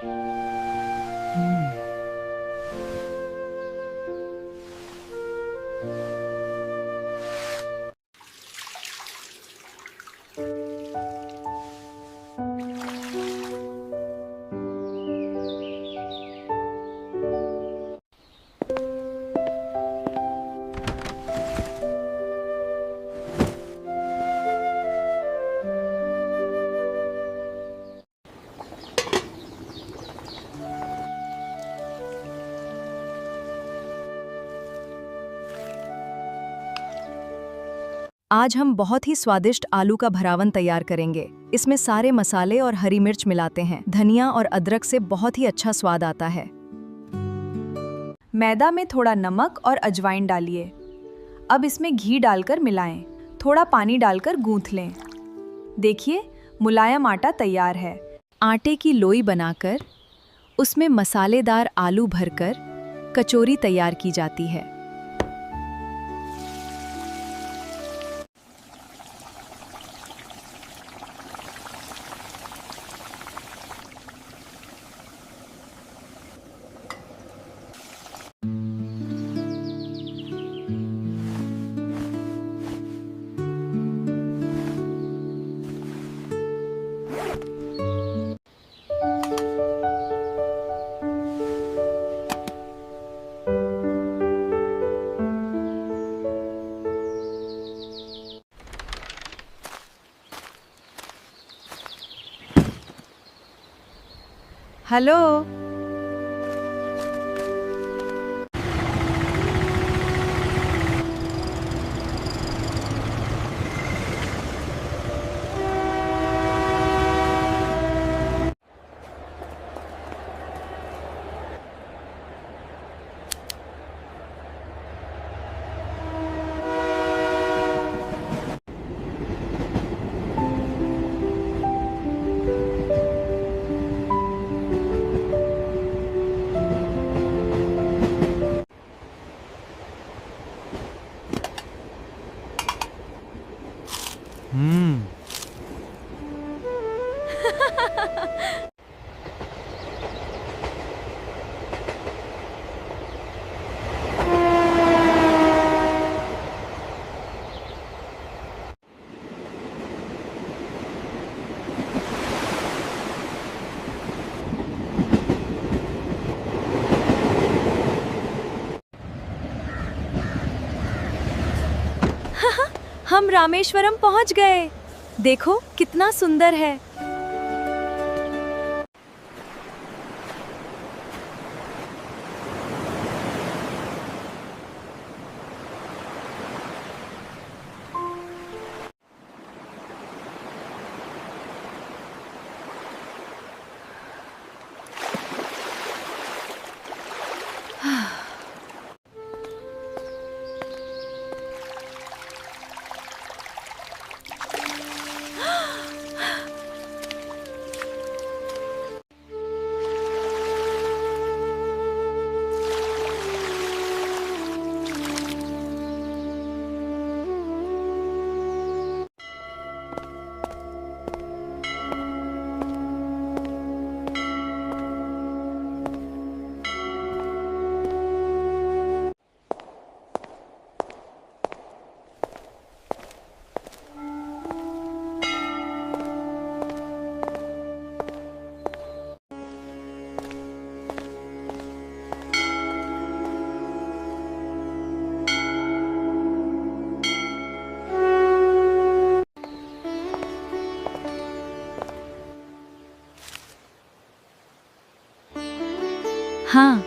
आज हम बहुत ही स्वादिष्ट आलू का भरावन तैयार करेंगे। इसमें सारे मसाले और हरी मिर्च मिलाते हैं। धनिया और अदरक से बहुत ही अच्छा स्वाद आता है। मैदा में थोड़ा नमक और अजवाइन डालिए। अब इसमें घी डालकर मिलाएं। थोड़ा पानी डालकर गूंथ लें। देखिए, मुलायम आटा तैयार है। आटे की लोई बनाकर उसमें मसालेदार आलू भरकर कचौरी तैयार की जाती है। हेलो। हम रामेश्वरम पहुंच गए। देखो कितना सुंदर है। हाँ,